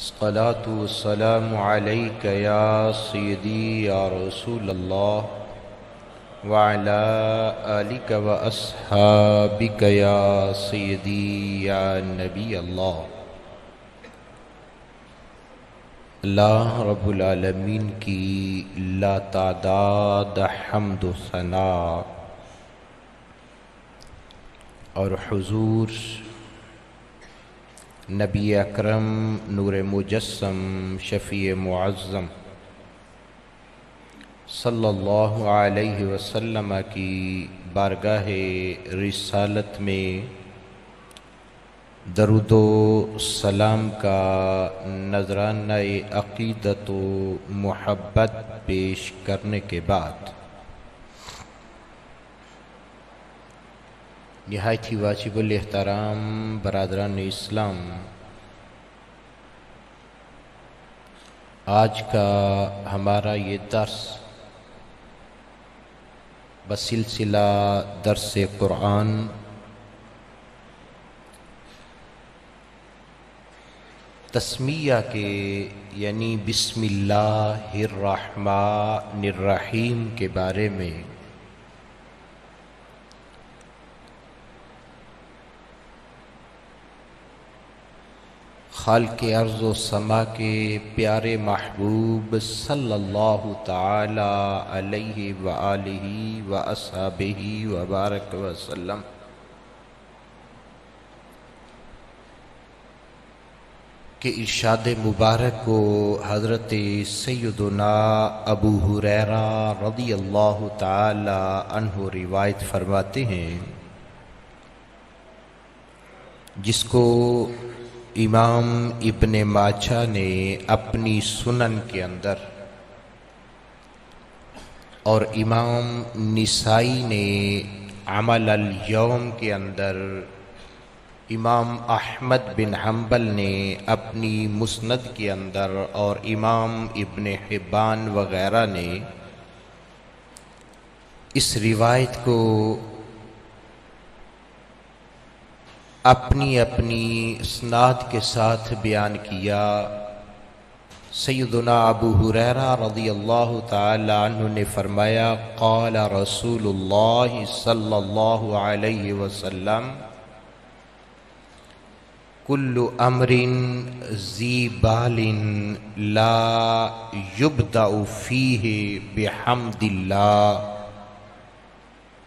الصلاة والسلام عليك يا سيدي يا رسول الله وعلى آلك وأصحابك يا سيدي يا نبي الله۔ اللہ رب العالمین کی لا تعداد حمد و ثنا اور حضور نبی اکرم نور مجسم شفیع معظم صلی اللہ علیہ وسلم کی بارگاہ رسالت میں درود و سلام کا نذرانہ عقیدت و محبت پیش کرنے کے بعد نہایت ہی واجب الاحترام برادران اسلام، آج کا ہمارا یہ درس بسلسلہ درس قرآن تسمیہ کے یعنی بسم اللہ الرحمن الرحیم کے بارے میں خالق ارض و سما کے پیارے محبوب صلی اللہ تعالی علیہ وآلہ واصحابہ وبارک وسلم کہ ارشاد مبارک کو حضرت سیدنا ابو ہریرہ رضی اللہ تعالی عنہ روایت فرماتے ہیں، جس کو امام ابن ماجہ نے اپنی سنن کے اندر اور امام نسائی نے عمل الیوم کے اندر، امام احمد بن حنبل نے اپنی مسند کے اندر اور امام ابن حبان وغیرہ نے اس روایت کو اپنی اپنی اسناد کے ساتھ بیان کیا۔ سیدنا ابو ہریرہ رضی اللہ تعالی عنہ نے فرمایا، قال رسول اللہ صلی اللہ علیہ وسلم، کل امر ذی بال لا یبدأ فیہ بحمد اللہ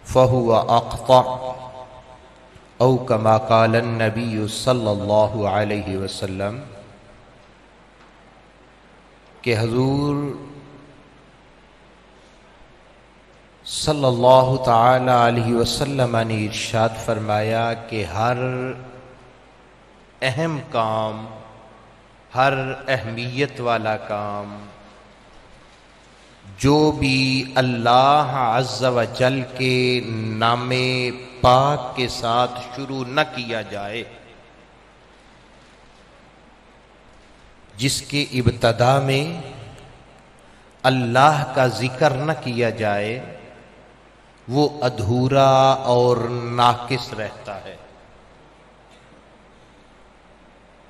فہو اقطع، او کما قال النبی صلی اللہ علیہ وسلم، کہ حضور صلی اللہ تعالی علیہ وسلم نے ارشاد فرمایا کہ ہر اہم کام، ہر اہمیت والا کام جو بھی اللہ عز و جل کے نام پاک کے ساتھ شروع نہ کیا جائے، جس کے ابتدا میں اللہ کا ذکر نہ کیا جائے، وہ ادھورا اور ناقص رہتا ہے۔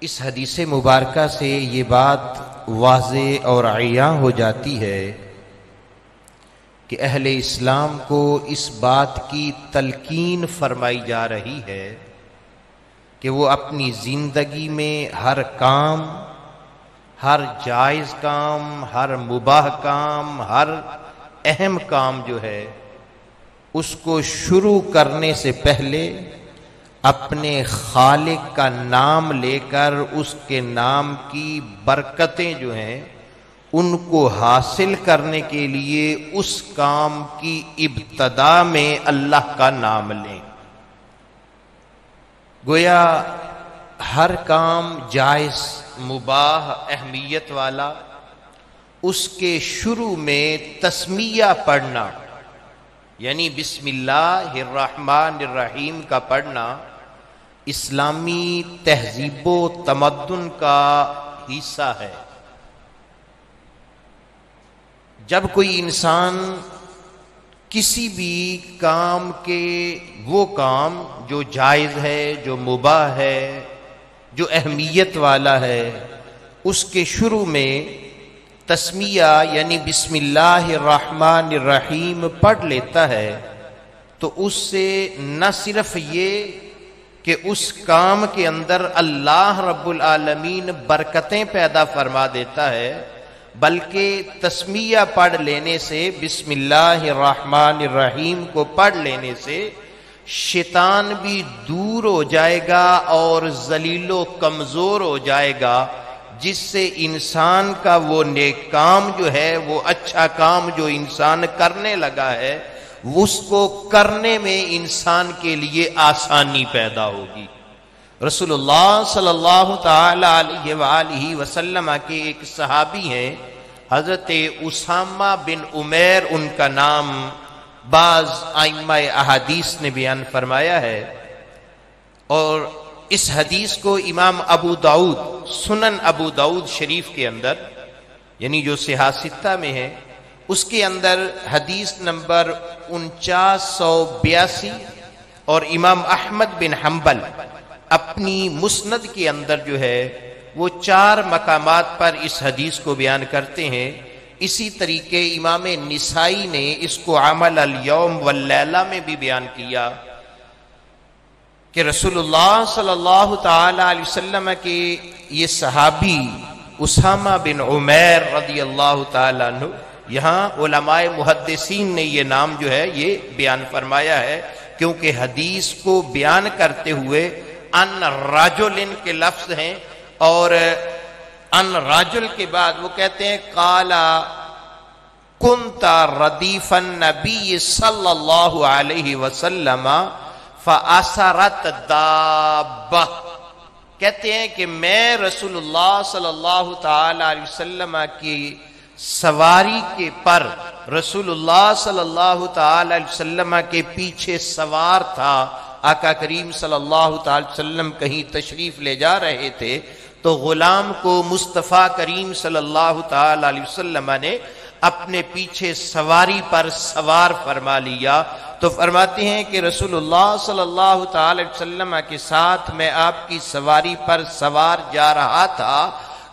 اس حدیث مبارکہ سے یہ بات واضح اور عیاں ہو جاتی ہے کہ اہل اسلام کو اس بات کی تلقین فرمائی جا رہی ہے کہ وہ اپنی زندگی میں ہر کام، ہر جائز کام، ہر مباح کام، ہر اہم کام جو ہے اس کو شروع کرنے سے پہلے اپنے خالق کا نام لے کر اس کے نام کی برکتیں جو ہیں ان کو حاصل کرنے کے لیے اس کام کی ابتدا میں اللہ کا نام لیں۔ گویا ہر کام جائز، مباح، اہمیت والا، اس کے شروع میں تسمیہ پڑھنا یعنی بسم اللہ الرحمن الرحیم کا پڑھنا اسلامی تہذیب و تمدن کا حصہ ہے۔ جب کوئی انسان کسی بھی کام کے، وہ کام جو جائز ہے، جو مباح ہے، جو اہمیت والا ہے، اس کے شروع میں تسمیہ یعنی بسم اللہ الرحمن الرحیم پڑھ لیتا ہے تو اس سے نہ صرف یہ کہ اس کام کے اندر اللہ رب العالمین برکتیں پیدا فرما دیتا ہے، بلکہ تسمیہ پڑھ لینے سے، بسم اللہ الرحمن الرحیم کو پڑھ لینے سے شیطان بھی دور ہو جائے گا اور ذلیل و کمزور ہو جائے گا، جس سے انسان کا وہ نیک کام جو ہے، وہ اچھا کام جو انسان کرنے لگا ہے، اس کو کرنے میں انسان کے لیے آسانی پیدا ہوگی۔ رسول اللہ صلی اللہ تعالی علیہ وآلہ وسلم کے ایک صحابی ہیں حضرت اسامہ بن عمیر، ان کا نام بعض ائمہ احادیث نے بیان فرمایا ہے، اور اس حدیث کو امام ابو داؤد سنن ابو داؤد شریف کے اندر یعنی جو صحاح ستہ میں ہے، اس کے اندر حدیث نمبر 4982 اور امام احمد بن حنبل اپنی مسند کے اندر جو ہے وہ 4 مقامات پر اس حدیث کو بیان کرتے ہیں۔ اسی طریقے امام نسائی نے اس کو عمل الیوم واللیلہ میں بھی بیان کیا کہ رسول اللہ صلی اللہ تعالی علیہ وسلم کے یہ صحابی اسامہ بن عمیر رضی اللہ تعالی عنہ، یہاں علماء محدثین نے یہ نام جو ہے یہ بیان فرمایا ہے، کیونکہ حدیث کو بیان کرتے ہوئے ان رجل کے لفظ ہیں، اور ان رجل کے بعد وہ کہتے ہیں قال کنت ردیف النبی صلی اللہ علیہ وسلم فاثرت دابہ، کہتے ہیں کہ میں رسول اللہ صلی اللہ تعالی علیہ وسلم کی سواری کے پر رسول اللہ صلی اللہ تعالی علیہ وسلم کے پیچھے سوار تھا۔ آقا کریم صلی اللہ تعالی وسلم کہیں تشریف لے جا رہے تھے تو غلام کو مصطفیٰ کریم صلی اللہ تعالی علیہ وسلم نے اپنے پیچھے سواری پر سوار فرما لیا، تو فرماتے ہیں کہ رسول اللہ صلی اللہ تعالی علیہ وسلم کے ساتھ میں آپ کی سواری پر سوار جا رہا تھا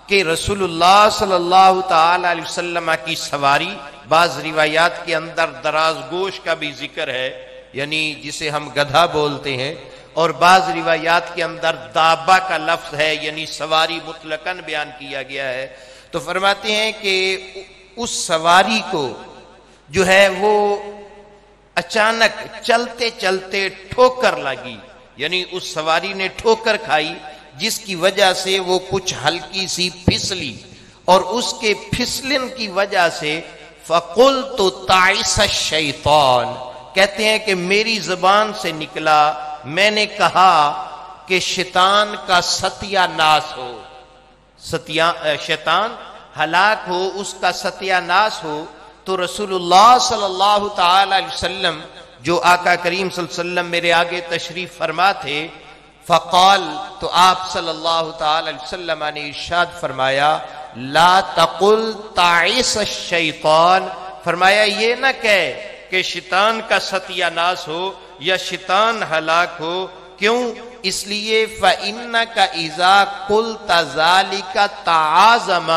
کہ رسول اللہ صلی اللہ تعالی علیہ وسلم کی سواری، بعض روایات کے اندر دراز گوش کا بھی ذکر ہے، یعنی جسے ہم گدھا بولتے ہیں، اور بعض روایات کے اندر دابہ کا لفظ ہے، یعنی سواری مطلقاً بیان کیا گیا ہے۔ تو فرماتے ہیں کہ اس سواری کو جو ہے وہ اچانک چلتے چلتے ٹھوکر لگی، یعنی اس سواری نے ٹھوکر کھائی، جس کی وجہ سے وہ کچھ ہلکی سی پھسلی، اور اس کے پھسلن کی وجہ سے فقلت تعس الشیطان، کہتے ہیں کہ میری زبان سے نکلا، میں نے کہا کہ شیطان کا ستیہ ناس ہو، شیطان ہلاک ہو، اس کا ستیہ ناس ہو۔ تو رسول اللہ صلی اللہ تعالی علیہ وسلم جو آقا کریم صلی اللہ علیہ وسلم میرے آگے تشریف فرما تھے، فقال، تو آپ صلی اللہ تعالی علیہ وسلم نے ارشاد فرمایا لا تقل تعس الشیطان، فرمایا یہ نہ کہے کہ شیطان کا ستیہ ناس ہو یا شیطان ہلاک ہو، کیوں؟ اس لیے فَإِنَّكَ إِذَا قُلْتَ ذَلِكَ تَعَاظَمَ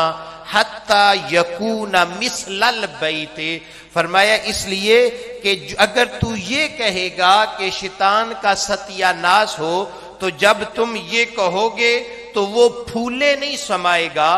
حَتَّى يَكُونَ مِثْلَ الْبَيْتِ، فرمایا اس لیے کہ اگر تو یہ کہے گا کہ شیطان کا ستیہ ناس ہو، تو جب تم یہ کہو گے تو وہ پھولے نہیں سمائے گا،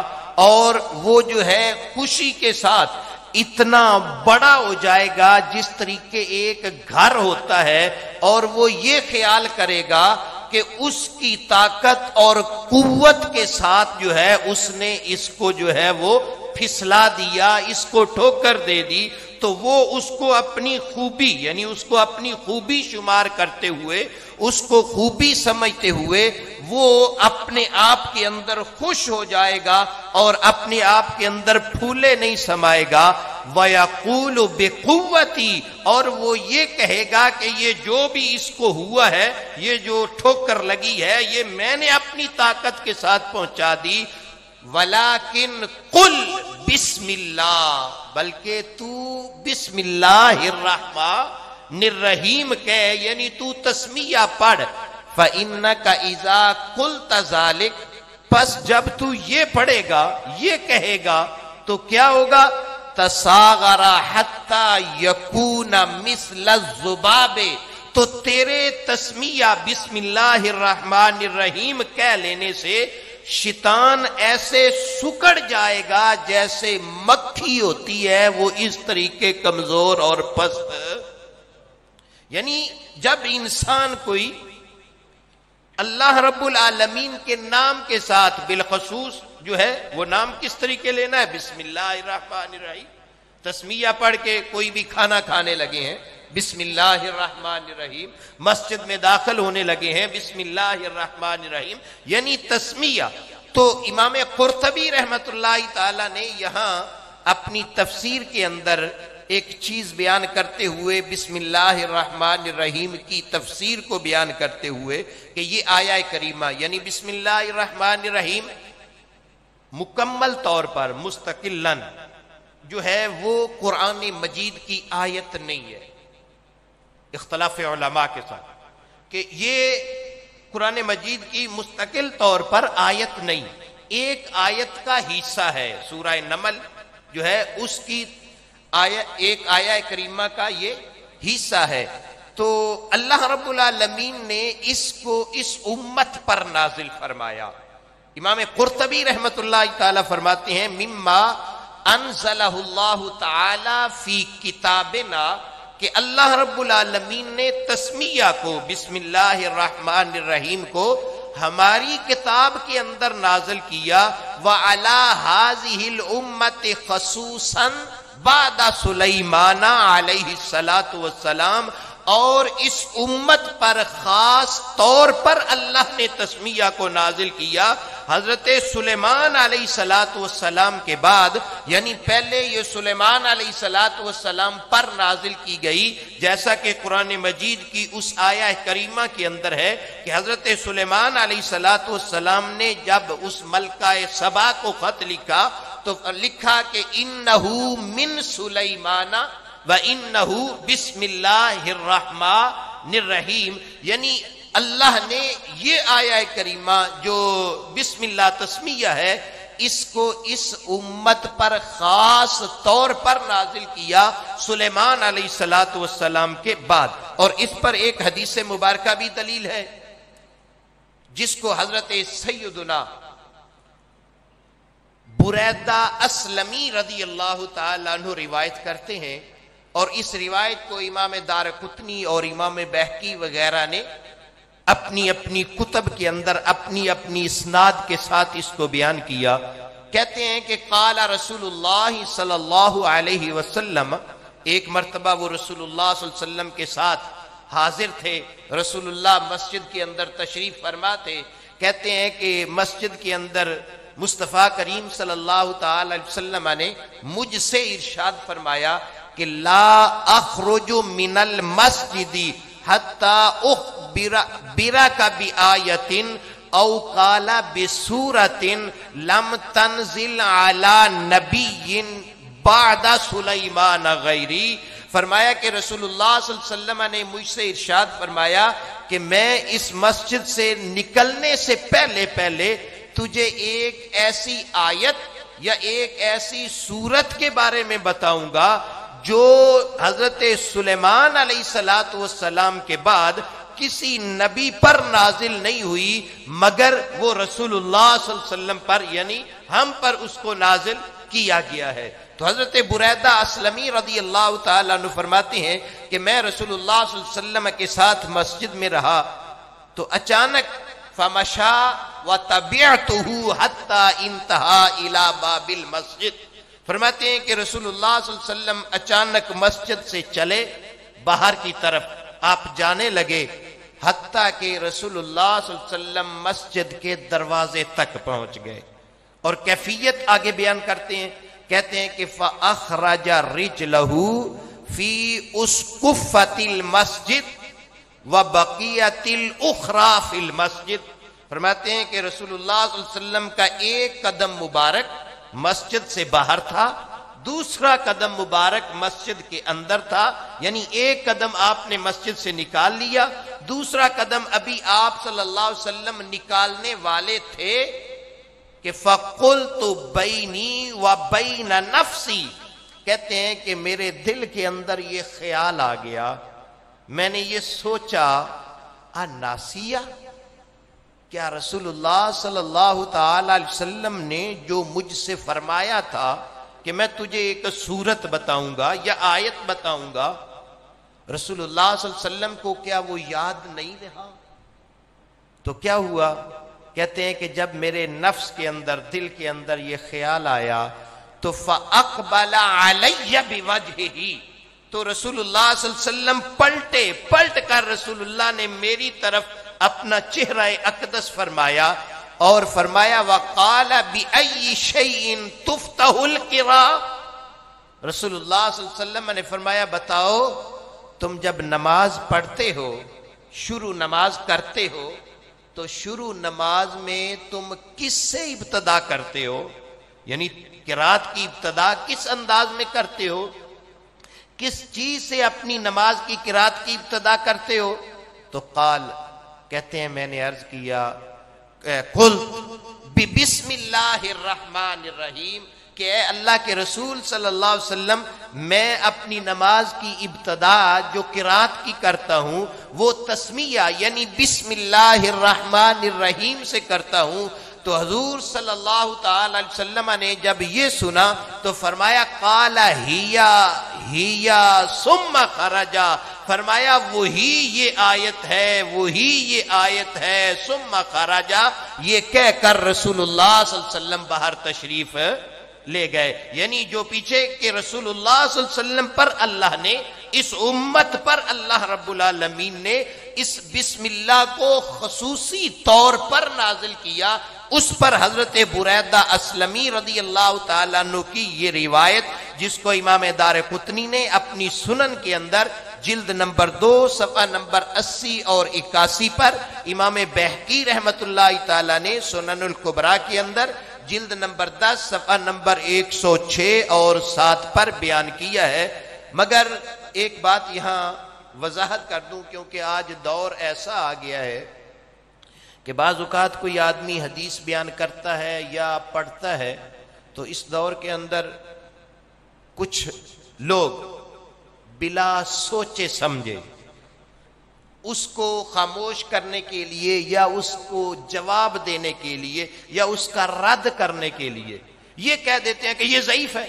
اور وہ جو ہے خوشی کے ساتھ اتنا بڑا ہو جائے گا جس طریقے ایک گھر ہوتا ہے، اور وہ یہ خیال کرے گا کہ اس کی طاقت اور قوت کے ساتھ جو ہے اس نے اس کو جو ہے وہ پھسلا دیا، اس کو ٹھوکر دے دی، تو وہ اس کو اپنی خوبی، یعنی اس کو اپنی خوبی شمار کرتے ہوئے، اس کو خوبی سمجھتے ہوئے وہ اپنے آپ کے اندر خوش ہو جائے گا اور اپنے آپ کے اندر پھولے نہیں سمائے گا۔ وَيَقُولُ بِقُوَّتِي، اور وہ یہ کہے گا کہ یہ جو بھی اس کو ہوا ہے، یہ جو ٹھوکر لگی ہے، یہ میں نے اپنی طاقت کے ساتھ پہنچا دی۔ وَلَكِنْ قُلْ بِسْمِ اللَّهِ، بلکہ تو بسم اللہ الرحمن الرحیم کہے، یعنی تو تسمیہ پڑھ۔ فَإِنَّكَ إِذَا قُلْتَ ذَلِكَ، پس جب تو یہ پڑھے گا، یہ کہے گا تو کیا ہوگا؟ تصاغر حتی یکون مثل الذباب، تو تیرے تسمیہ بسم اللہ الرحمن الرحیم کہہ لینے سے شیطان ایسے سکڑ جائے گا جیسے مکھی ہوتی ہے، وہ اس طریقے کمزور اور پست. یعنی جب انسان کوئی اللہ رب العالمین کے نام کے ساتھ بالخصوص جو ہے وہ نام کس طریقے لینا ہے؟ بسم اللہ الرحمن الرحیم. تسمیہ پڑھ کے کوئی بھی کھانا کھانے لگے ہیں بسم اللہ الرحمن الرحیم، مسجد میں داخل ہونے لگے ہیں بسم اللہ الرحمن الرحیم، یعنی تسمیہ. تو امام قرطبی رحمت اللہ تعالی نے یہاں اپنی تفسیر کے اندر ایک چیز بیان کرتے ہوئے، بسم اللہ الرحمن الرحیم کی تفسیر کو بیان کرتے ہوئے کہ یہ آیہ کریمہ یعنی بسم اللہ الرحمن الرحیم مکمل طور پر مستقلاً جو ہے وہ قرآن مجید کی آیت نہیں ہے، اختلاف علماء کے ساتھ کہ یہ قرآن مجید کی مستقل طور پر آیت نہیں، ایک آیت کا حصہ ہے. سورہ نمل جو ہے اس کی ایک آیہ کریمہ کا یہ حصہ ہے. تو اللہ رب العالمین نے اس کو اس امت پر نازل فرمایا. امام قرطبی رحمت اللہ تعالی فرماتے ہیں مما انزلہ اللہ تعالی فی کتابنا، کہ اللہ رب العالمین نے تسمیہ کو بسم اللہ الرحمن الرحیم کو ہماری کتاب کے اندر نازل کیا. وعلی ہذہ الامت خصوصا بعد سلیمان علیہ الصلاۃ والسلام، اور اس امت پر خاص طور پر اللہ نے تسمیہ کو نازل کیا حضرت سلیمان علیہ الصلاۃ والسلام کے بعد. یعنی پہلے یہ سلیمان علیہ الصلاۃ والسلام پر نازل کی گئی، جیسا کہ قرآن مجید کی اس آیہ کریمہ کے اندر ہے کہ حضرت سلیمان علیہ الصلاۃ والسلام نے جب اس ملکہ سبا کو خط لکھا تو لکھا کہ انہو من سلیمان وَإِنَّهُ بسم اللہ الرحمن الرحیم. یعنی اللہ نے یہ آیہ کریمہ جو بسم اللہ تسمیہ ہے اس کو اس امت پر خاص طور پر نازل کیا سلیمان علیہ الصلاۃ والسلام کے بعد. اور اس پر ایک حدیث مبارکہ بھی دلیل ہے جس کو حضرت سیدنا بریدہ اسلمی رضی اللہ تعالیٰ عنہ روایت کرتے ہیں، اور اس روایت کو امام دارقطنی اور امام بہقی وغیرہ نے اپنی اپنی کتب کے اندر اپنی اپنی اسناد کے ساتھ اس کو بیان کیا. کہتے ہیں کہ قال رسول اللہ صلی اللہ علیہ وسلم، ایک مرتبہ وہ رسول اللہ صلی اللہ علیہ وسلم کے ساتھ حاضر تھے، رسول اللہ مسجد کے اندر تشریف فرما تھے. کہتے ہیں کہ مسجد کے اندر مصطفیٰ کریم صلی اللہ تعالی علیہ وسلم نے مجھ سے ارشاد فرمایا کہ لا اخرج من المسجد حتی اخبرک بآیت او قال بسورۃ لم تنزل علی نبی بعد سلیمان غیری. فرمایا کہ رسول اللہ صلی اللہ علیہ وسلم نے مجھ سے ارشاد فرمایا کہ میں اس مسجد سے نکلنے سے پہلے تجھے ایک ایسی آیت یا ایک ایسی سورت کے بارے میں بتاؤں گا جو حضرت سلیمان علیہ الصلاۃ والسلام کے بعد کسی نبی پر نازل نہیں ہوئی مگر وہ رسول اللہ صلی اللہ علیہ وسلم پر یعنی ہم پر اس کو نازل کیا گیا ہے. تو حضرت بریدہ اسلمی رضی اللہ تعالیٰ عنہ فرماتے ہیں کہ میں رسول اللہ صلی اللہ علیہ وسلم کے ساتھ مسجد میں رہا تو اچانک فمشا وتبعته حتى انتهى الى باب المسجد. فرماتے ہیں کہ رسول اللہ صلی اللہ علیہ وسلم اچانک مسجد سے چلے باہر کی طرف، آپ جانے لگے حتیٰ کہ رسول اللہ صلی اللہ علیہ وسلم مسجد کے دروازے تک پہنچ گئے. اور کیفیت آگے بیان کرتے ہیں، کہتے ہیں کہ فَأَخْرَجَ رِجْلَهُ فِي أُسْقُفَّةِ الْمَسْجِدِ وَبَقِيَّةِ الْأُخْرَى فِي الْمَسْجِدِ. فرماتے ہیں کہ رسول اللہ صلی اللہ علیہ وسلم کا ایک قدم مبارک مسجد سے باہر تھا، دوسرا قدم مبارک مسجد کے اندر تھا. یعنی ایک قدم آپ نے مسجد سے نکال لیا، دوسرا قدم ابھی آپ صلی اللہ علیہ وسلم نکالنے والے تھے کہ فَقُلْتُ بَيْنِي وَبَيْنَ نَفْسِي، کہتے ہیں کہ میرے دل کے اندر یہ خیال آ گیا، میں نے یہ سوچا ناسیہ، کیا رسول اللہ صلی اللہ تعالی علیہ وسلم نے جو مجھ سے فرمایا تھا کہ میں تجھے ایک سورت بتاؤں گا یا آیت بتاؤں گا، رسول اللہ صلی اللہ علیہ وسلم کو کیا وہ یاد نہیں رہا؟ تو کیا ہوا؟ کہتے ہیں کہ جب میرے نفس کے اندر، دل کے اندر یہ خیال آیا تو فَأَقْبَلَ عَلَيَّ بِوَجْهِهِ، تو رسول اللہ صلی اللہ علیہ وسلم پلٹ کر رسول اللہ نے میری طرف اپنا چہرہ اقدس فرمایا اور فرمایا وَقَالَ بِأَيِّ شَيْءٍ تُفْتَحُ الْقِرَاءَ، رسول اللہ صلی اللہ علیہ وسلم نے فرمایا بتاؤ تم جب نماز پڑھتے ہو، شروع نماز کرتے ہو، تو شروع نماز میں تم کس سے ابتدا کرتے ہو؟ یعنی قرات کی ابتدا کس انداز میں کرتے ہو؟ کس چیز سے اپنی نماز کی قرات کی ابتدا کرتے ہو؟ تو قال، کہتے ہیں میں نے عرض کیا قلت بسم اللہ الرحمن الرحیم، کہ اے اللہ کے رسول صلی اللہ علیہ وسلم میں اپنی نماز کی ابتدا جو قرات کی کرتا ہوں وہ تسمیہ یعنی بسم اللہ الرحمن الرحیم سے کرتا ہوں۔ تو حضور صلی اللہ تعالی علیہ وسلم نے جب یہ سنا تو فرمایا قال ہیا ثم خرجا، فرمایا وہی یہ آیت ہے، وہی یہ آیت ہے، ثم خرجا، یہ کہہ کر رسول اللہ صلی اللہ علیہ وسلم باہر تشریف لے گئے۔ یعنی جو پیچھے کہ رسول اللہ صلی اللہ علیہ وسلم پر اللہ نے، اس امت پر اللہ رب العالمین نے اس بسم اللہ کو خصوصی طور پر نازل کیا، اس پر حضرت بریدہ اسلمی رضی اللہ تعالیٰ عنہ کی یہ روایت، جس کو امام دارقطنی نے اپنی سنن کے اندر جلد نمبر 2 صفحہ نمبر 80 اور 81 پر، امام بہقی رحمت اللہ تعالیٰ نے سنن الکبریٰ کے اندر جلد نمبر 10 صفحہ نمبر 106 اور 7 پر بیان کیا ہے۔ مگر ایک بات یہاں وضاحت کر دوں، کیونکہ آج دور ایسا آ گیا ہے کہ بعض اوقات کوئی آدمی حدیث بیان کرتا ہے یا پڑھتا ہے تو اس دور کے اندر کچھ لوگ بلا سوچے سمجھے اس کو خاموش کرنے کے لیے یا اس کو جواب دینے کے لیے یا اس کا رد کرنے کے لیے یہ کہہ دیتے ہیں کہ یہ ضعیف ہے۔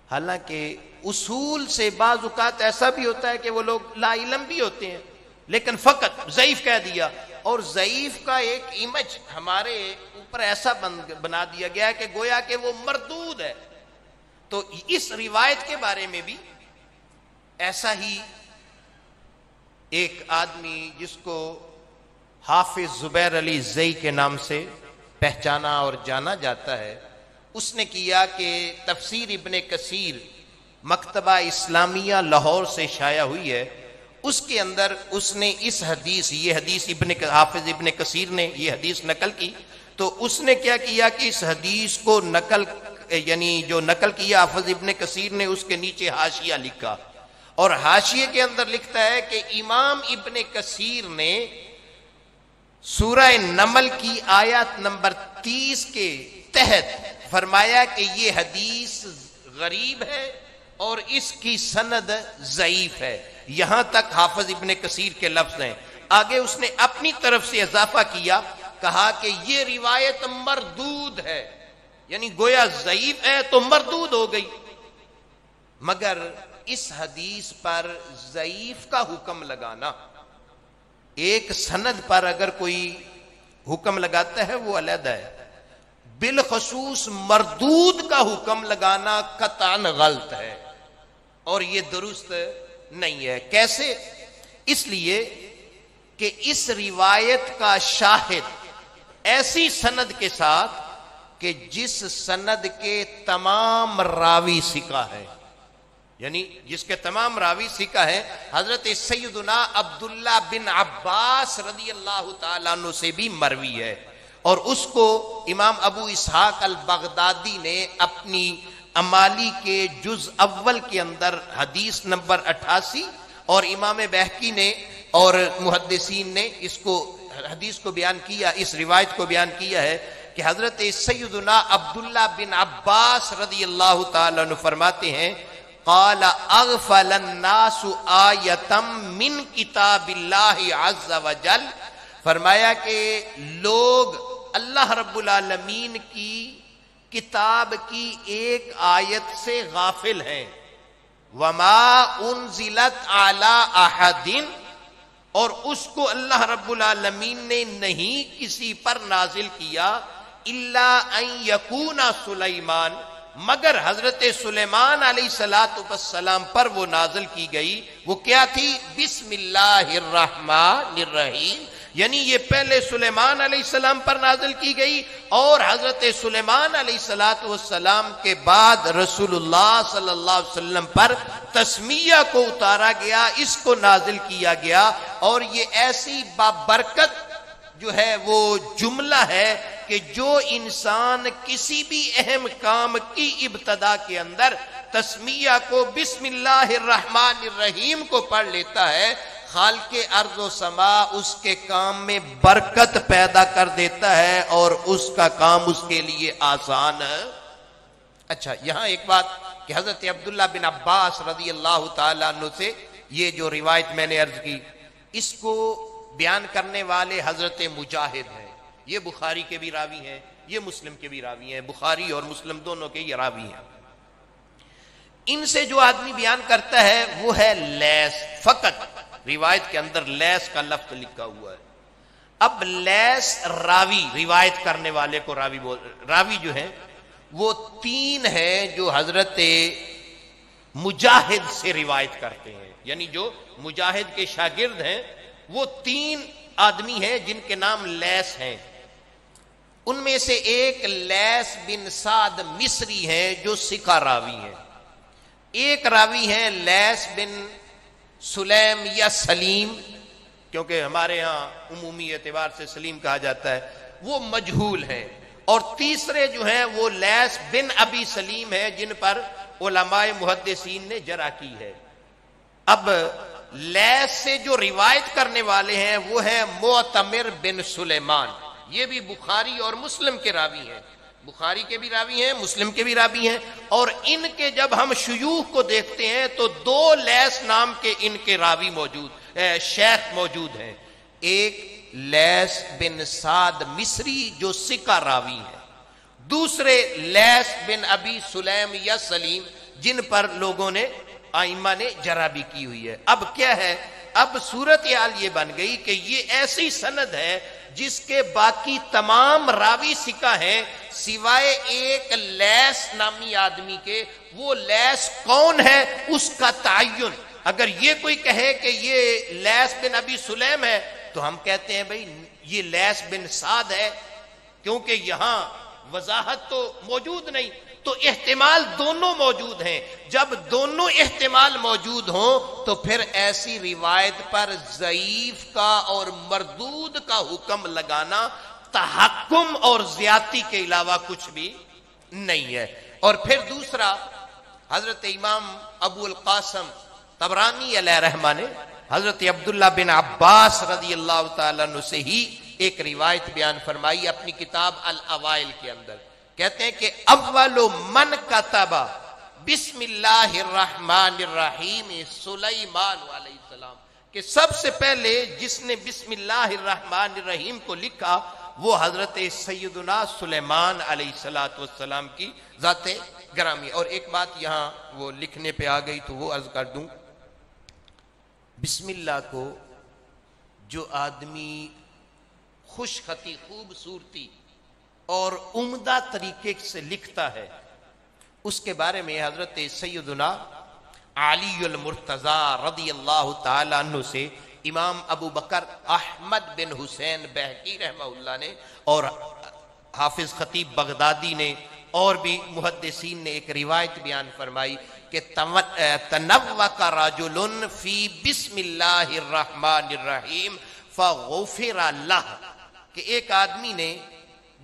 حالانکہ اصول سے بعض اوقات ایسا بھی ہوتا ہے کہ وہ لوگ لا علم بھی ہوتے ہیں، لیکن فقط ضعیف کہہ دیا، اور ضعیف کا ایک امیج ہمارے اوپر ایسا بنا دیا گیا ہے کہ گویا کہ وہ مردود ہے۔ تو اس روایت کے بارے میں بھی ایسا ہی ایک آدمی جس کو حافظ زبیر علی زئی کے نام سے پہچانا اور جانا جاتا ہے، اس نے کیا کہ تفسیر ابن کثیر مکتبہ اسلامیہ لاہور سے شائع ہوئی ہے، اس کے اندر اس نے اس حدیث، یہ حدیث حافظ ابن کثیر نے یہ حدیث نقل کی، تو اس نے کیا کیا کہ اس حدیث کو نقل، یعنی جو نقل کیا حافظ ابن کثیر نے، اس کے نیچے حاشیہ لکھا، اور حاشیے کے اندر لکھتا ہے کہ امام ابن کثیر نے سورہ نمل کی آیت نمبر 30 کے تحت فرمایا کہ یہ حدیث غریب ہے اور اس کی سند ضعیف ہے۔ یہاں تک حافظ ابن کثیر کے لفظ ہیں۔ آگے اس نے اپنی طرف سے اضافہ کیا، کہا کہ یہ روایت مردود ہے، یعنی گویا ضعیف ہے تو مردود ہو گئی۔ مگر اس حدیث پر ضعیف کا حکم لگانا، ایک سند پر اگر کوئی حکم لگاتا ہے وہ علیحدہ ہے، بالخصوص مردود کا حکم لگانا قطعاً غلط ہے اور یہ درست نہیں ہے۔ کیسے؟ اس لیے کہ اس روایت کا شاہد ایسی سند کے ساتھ کہ جس سند کے تمام راوی ثقہ ہے، یعنی جس کے تمام راوی ثقہ ہیں، حضرت سیدنا عبداللہ بن عباس رضی اللہ تعالیٰ عنہ سے بھی مروی ہے، اور اس کو امام ابو اسحاق البغدادی نے اپنی امالی کے جز اول کے اندر حدیث نمبر 88 اور امام بہقی نے اور محدثین نے اس کو حدیث کو بیان کیا، اس روایت کو بیان کیا ہے کہ حضرت سیدنا عبداللہ بن عباس رضی اللہ تعالیٰ عنہ فرماتے ہیں قال اغفل الناس آیتم من کتاب اللہ عز وجل، فرمایا کہ لوگ اللہ رب العالمین کی کتاب کی ایک آیت سے غافل ہیں، وما انزلت علی احد، اور اس کو اللہ رب العالمین نے نہیں کسی پر نازل کیا، الا ان یکون سلیمان، مگر حضرت سلیمان علیہ السلام پر وہ نازل کی گئی۔ وہ کیا تھی؟ بسم اللہ الرحمن الرحیم، یعنی یہ پہلے سلیمان علیہ السلام پر نازل کی گئی، اور حضرت سلیمان علیہ السلام کے بعد رسول اللہ صلی اللہ علیہ وسلم پر تسمیہ کو اتارا گیا، اس کو نازل کیا گیا۔ اور یہ ایسی بابرکت جو ہے وہ جملہ ہے کہ جو انسان کسی بھی اہم کام کی ابتدا کے اندر تسمیہ کو بسم اللہ الرحمن الرحیم کو پڑھ لیتا ہے، خالق ارض و سما اس کے کام میں برکت پیدا کر دیتا ہے اور اس کا کام اس کے لیے آسان ہے۔ اچھا، یہاں ایک بات کہ حضرت عبداللہ بن عباس رضی اللہ تعالیٰ عنہ سے یہ جو روایت میں نے عرض کی، اس کو بیان کرنے والے حضرت مجاہد ہیں، یہ بخاری کے بھی راوی ہیں، یہ مسلم کے بھی راوی ہیں، بخاری اور مسلم دونوں کے یہ راوی ہیں۔ ان سے جو آدمی بیان کرتا ہے وہ ہے لیث، فقط روایت کے اندر لیث کا لفظ لکھا ہوا ہے۔ اب لیث راوی، روایت کرنے والے کو راوی جو ہیں وہ تین ہیں جو حضرت مجاہد سے روایت کرتے ہیں، یعنی جو مجاہد کے شاگرد ہیں وہ تین آدمی ہیں جن کے نام لیث ہیں۔ ان میں سے ایک لیث بن سعد مصری ہیں جو ثقہ راوی ہیں، ایک راوی ہیں لیث بن سلیم یا سلیم، کیونکہ ہمارے ہاں عمومی اعتبار سے سلیم کہا جاتا ہے، وہ مجہول ہیں، اور تیسرے جو ہیں وہ لیث بن ابی سلیم ہے جن پر علماء محدثین نے جرح کی ہے۔ اب لیث سے جو روایت کرنے والے ہیں وہ ہیں معتمر بن سلیمان، یہ بھی بخاری اور مسلم کے راوی ہیں، بخاری کے بھی راوی ہیں، مسلم کے بھی راوی ہیں، اور ان کے جب ہم شیوخ کو دیکھتے ہیں تو دو لیث نام کے ان کے راوی موجود، شیخ موجود ہیں، ایک لیث بن سعد مصری جو ثقہ راوی ہے، دوسرے لیث بن ابی سلیم یا سلیم جن پر لوگوں نے ائمہ نے جرح بھی کی ہوئی ہے۔ اب کیا ہے، اب صورتحال یہ بن گئی کہ یہ ایسی سند ہے جس کے باقی تمام راوی ثقہ ہیں سوائے ایک لیث نامی آدمی کے۔ وہ لیث کون ہے اس کا تعین، اگر یہ کوئی کہے کہ یہ لیث بن ابی سلیم ہے تو ہم کہتے ہیں بھئی یہ لیث بن سعد ہے، کیونکہ یہاں وضاحت تو موجود نہیں، تو احتمال دونوں موجود ہیں۔ جب دونوں احتمال موجود ہوں تو پھر ایسی روایت پر ضعیف کا اور مردود کا حکم لگانا تحکم اور زیادتی کے علاوہ کچھ بھی نہیں ہے۔ اور پھر دوسرا، حضرت امام ابو القاسم طبرانی علیہ رحمہ نے حضرت عبداللہ بن عباس رضی اللہ تعالیٰ عنہ سے ہی ایک روایت بیان فرمائی اپنی کتاب الاوائل کے اندر، کہتے ہیں کہ اول من کتب بسم اللہ الرحمن الرحیم سلیمان علیہ السلام، کہ سب سے پہلے جس نے بسم اللہ الرحمن الرحیم کو لکھا وہ حضرت سیدنا سلیمان علیہ السلام کی ذات گرامی۔ اور ایک بات یہاں وہ لکھنے پہ آ گئی تو وہ عرض کر دوں، بسم اللہ کو جو آدمی خوش خطی، خوبصورتی اور عمدہ طریقے سے لکھتا ہے، اس کے بارے میں حضرت سیدنا علی المرتضی رضی اللہ تعالی عنہ سے امام ابو بکر احمد بن حسین بہقی رحمہ اللہ نے اور حافظ خطیب بغدادی نے اور بھی محدثین نے ایک روایت بیان فرمائی کہ تنوک رجل فی بسم اللہ الرحمن الرحیم فغفر لہ، کہ ایک آدمی نے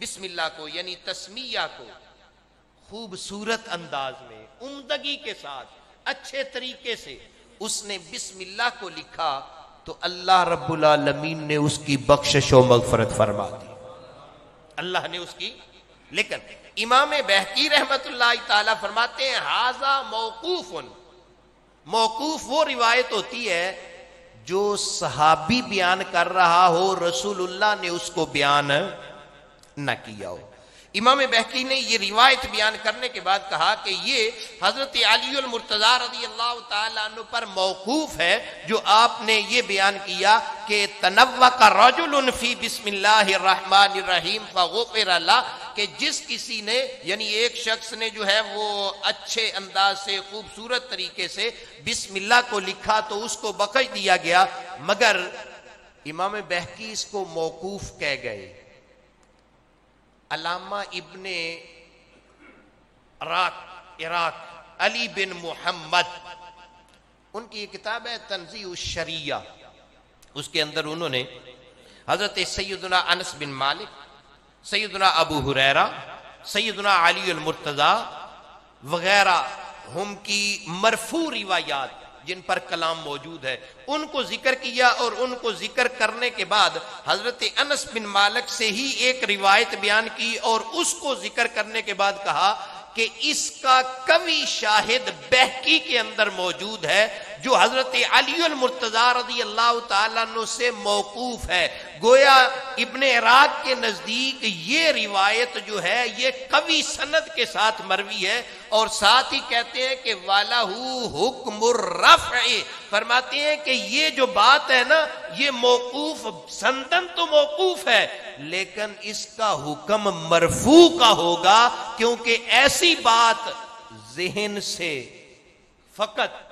بسم اللہ کو یعنی تسمیہ کو خوبصورت انداز میں، عمدگی کے ساتھ، اچھے طریقے سے اس نے بسم اللہ کو لکھا تو اللہ رب العالمین نے اس کی بخشش و مغفرت فرما دی۔ اللہ نے اس کی. لیکن امام بہقی رحمت اللہ تعالی فرماتے ہیں ھذا موقوف. موقوف وہ روایت ہوتی ہے جو صحابی بیان کر رہا ہو، رسول اللہ نے اس کو بیان نہ کیا ہو. امام بہقی نے یہ روایت بیان کرنے کے بعد کہا کہ یہ حضرت علی المرتضیٰ رضی اللہ تعالیٰ عنہ پر موقوف ہے، جو آپ نے یہ بیان کیا کہ تنوق رجل فی بسم اللہ الرحمن الرحیم فغفر لہ، کہ جس کسی نے یعنی ایک شخص نے جو ہے وہ اچھے انداز سے خوبصورت طریقے سے بسم اللہ کو لکھا تو اس کو بخش دیا گیا. مگر امام بہقی اس کو موقوف کہہ گئے. علامہ ابن عراق علی بن محمد، ان کی یہ کتاب ہے تنزیہ الشریعہ، اس کے اندر انہوں نے حضرت سیدنا انس بن مالک، سیدنا ابو ہریرہ، سیدنا علی المرتضیٰ وغیرہ ہم کی مرفوع روایات جن پر کلام موجود ہے ان کو ذکر کیا، اور ان کو ذکر کرنے کے بعد حضرت انس بن مالک سے ہی ایک روایت بیان کی، اور اس کو ذکر کرنے کے بعد کہا کہ اس کا قوی شاہد بہقی کے اندر موجود ہے جو حضرت علی المرتضیٰ رضی اللہ تعالیٰ عنہ سے موقوف ہے. گویا ابن عراق کے نزدیک یہ روایت جو ہے یہ قوی سند کے ساتھ مروی ہے، اور ساتھ ہی کہتے ہیں کہ وَلَهُ حُکْمُ الرَّفْعِ، فرماتے ہیں کہ یہ جو بات ہے نا یہ موقوف سندن تو موقوف ہے، لیکن اس کا حکم مرفوع کا ہوگا، کیونکہ ایسی بات ذہن سے فقط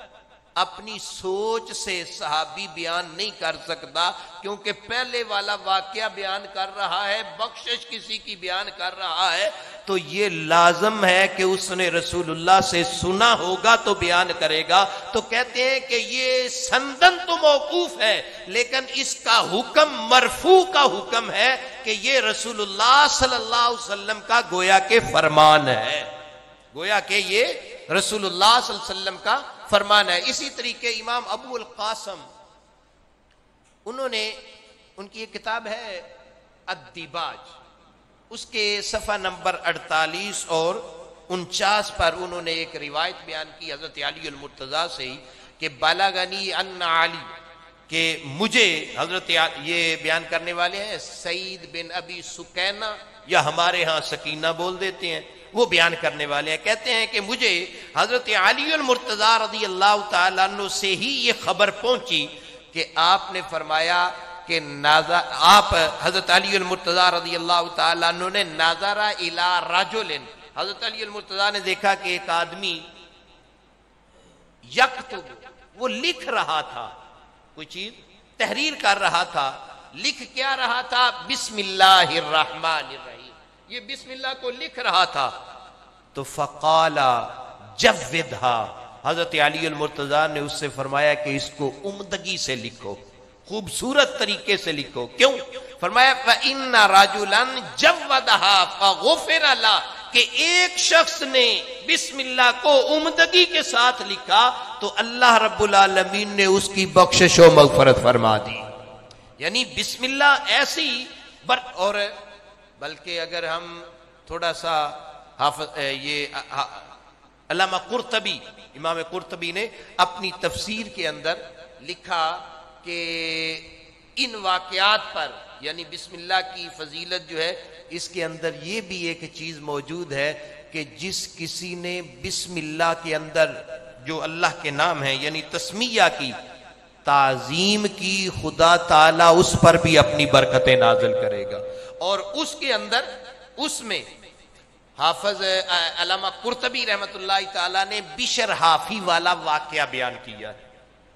اپنی سوچ سے صحابی بیان نہیں کر سکتا، کیونکہ پہلے والا واقعہ بیان کر رہا ہے، بخشش کسی کی بیان کر رہا ہے، تو یہ لازم ہے کہ اس نے رسول اللہ سے سنا ہوگا تو بیان کرے گا. تو کہتے ہیں کہ یہ سندن تو موقوف ہے لیکن اس کا حکم مرفوع کا حکم ہے کہ یہ رسول اللہ صلی اللہ علیہ وسلم کا گویا کہ فرمان ہے، گویا کہ یہ رسول اللہ صلی اللہ علیہ وسلم کا فرمان ہے. اسی طریقے امام ابو القاسم، انہوں نے ان کی ایک کتاب ہے الدیباج، اس کے صفحہ نمبر 48 اور 49 پر انہوں نے ایک روایت بیان کی حضرت علی المرتضیٰ سے ہی کہ بلغنی ان علی، کہ مجھے حضرت یہ بیان کرنے والے ہیں سعید بن ابی سکینہ، یا ہمارے ہاں سکینہ بول دیتے ہیں، وہ بیان کرنے والے ہیں، کہتے ہیں کہ مجھے حضرت علی المرتضیٰ رضی اللہ تعالیٰ عنہ سے ہی یہ خبر پہنچی کہ آپ نے فرمایا کہ آپ حضرت علی المرتضیٰ رضی اللہ تعالیٰ عنہ نے نظر الی رجل، حضرت علی المرتضیٰ نے دیکھا کہ ایک آدمی یکتب، وہ لکھ رہا تھا، کوئی چیز تحریر کر رہا تھا. لکھ کیا رہا تھا؟ بسم اللہ الرحمن الرحیم، یہ بسم اللہ کو لکھ رہا تھا. تو فقال جودھا، حضرت علی المرتضیٰ نے اس سے فرمایا کہ اس کو عمدگی سے لکھو، خوبصورت طریقے سے لکھو. کیوں؟ فرمایا فَإِنَّ رَجُلًا جَوَّدَهَا فَغُفِرَ لَهُ، کہ ایک شخص نے بسم اللہ کو عمدگی کے ساتھ لکھا تو اللہ رب العالمین نے اس کی بخشش و مغفرت فرما دی. یعنی بسم اللہ ایسی اور بلکہ اگر ہم تھوڑا سا علامہ قرطبی، امام قرطبی نے اپنی تفسیر کے اندر لکھا کہ ان واقعات پر یعنی بسم اللہ کی فضیلت جو ہے اس کے اندر یہ بھی ایک چیز موجود ہے کہ جس کسی نے بسم اللہ کے اندر جو اللہ کے نام ہے یعنی تسمیہ کی، تعظیم کی، خدا تعالیٰ اس پر بھی اپنی برکتیں نازل کرے گا. اور اس کے اندر اس میں حافظ علامہ قرطبی رحمت اللہ تعالیٰ نے بشر حافی والا واقعہ بیان کیا ہے،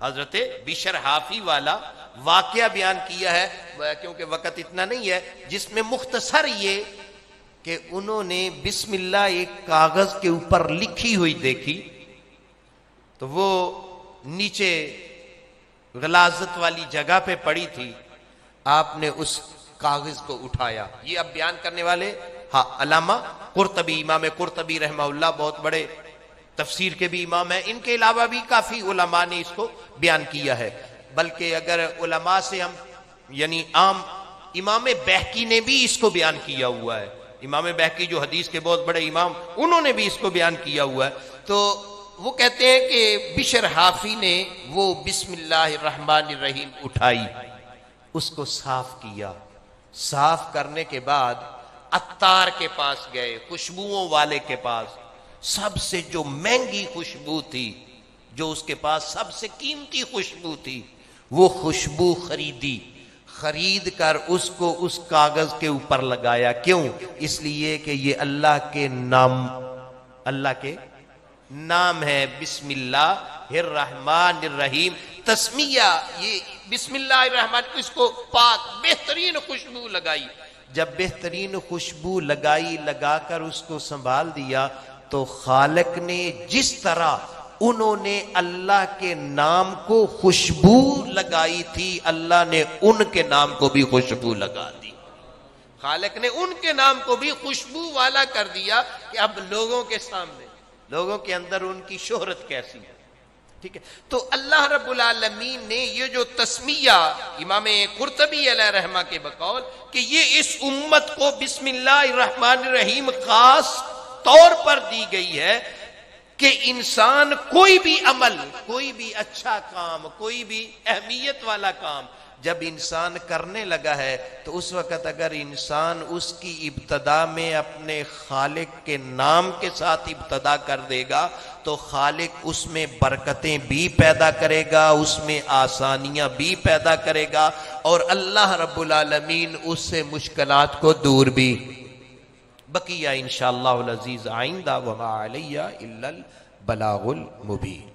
حضرت بشر حافی والا واقعہ بیان کیا ہے، کیونکہ وقت اتنا نہیں ہے، جس میں مختصر یہ کہ انہوں نے بسم اللہ ایک کاغذ کے اوپر لکھی ہوئی دیکھی تو وہ نیچے غلاظت والی جگہ پہ پڑی تھی، آپ نے اس کاغذ کو اٹھایا. یہ اب بیان کرنے والے علامہ قرطبی، امام قرطبی رحمہ اللہ بہت بڑے تفسیر کے بھی امام ہیں، ان کے علاوہ بھی کافی علماء نے اس کو بیان کیا ہے. بلکہ اگر علماء سے ہم یعنی عام امام بہقی نے بھی اس کو بیان کیا ہوا ہے، امام بہقی جو حدیث کے بہت بڑے امام، انہوں نے بھی اس کو بیان کیا ہوا ہے۔ تو وہ کہتے ہیں کہ بشر حافی نے وہ بسم اللہ الرحمن الرحیم اٹھائی، اس کو صاف کیا، صاف کرنے کے بعد عطار کے پاس گئے، خوشبوؤں والے کے پاس، سب سے جو مہنگی خوشبو تھی، جو اس کے پاس سب سے قیمتی خوشبو تھی، وہ خوشبو خریدی، خرید کر اس کو اس کاغذ کے اوپر لگایا۔ کیوں؟ اس لیے کہ یہ اللہ کے نام، اللہ کے نام ہے، بسم اللہ الرحمن الرحیم، تسمیہ، یہ بسم اللہ الرحمن، اس کو پاک بہترین خوشبو لگائی۔ جب بہترین خوشبو لگائی، لگا کر اس کو سنبھال دیا، تو خالق نے جس طرح انہوں نے اللہ کے نام کو خوشبو لگائی تھی، اللہ نے ان کے نام کو بھی خوشبو لگا دی۔ خالق نے ان کے نام کو بھی خوشبو والا کر دیا کہ اب لوگوں کے سامنے، لوگوں کے اندر ان کی شہرت کیسی ہے۔ ٹھیک ہے، تو اللہ رب العالمین نے یہ جو تسمیہ امام قرطبی علیہ رحمہ کے بقول کہ یہ اس امت کو بسم اللہ الرحمن الرحیم خاص طور پر دی گئی ہے کہ انسان کوئی بھی عمل، کوئی بھی اچھا کام، کوئی بھی اہمیت والا کام جب انسان کرنے لگا ہے تو اس وقت اگر انسان اس کی ابتدا میں اپنے خالق کے نام کے ساتھ ابتدا کر دے گا تو خالق اس میں برکتیں بھی پیدا کرے گا، اس میں آسانیاں بھی پیدا کرے گا، اور اللہ رب العالمین اس سے مشکلات کو دور بھی۔ بقیہ انشاءاللہ العزیز آئندہ، وما علیہ الا البلاغ المبین۔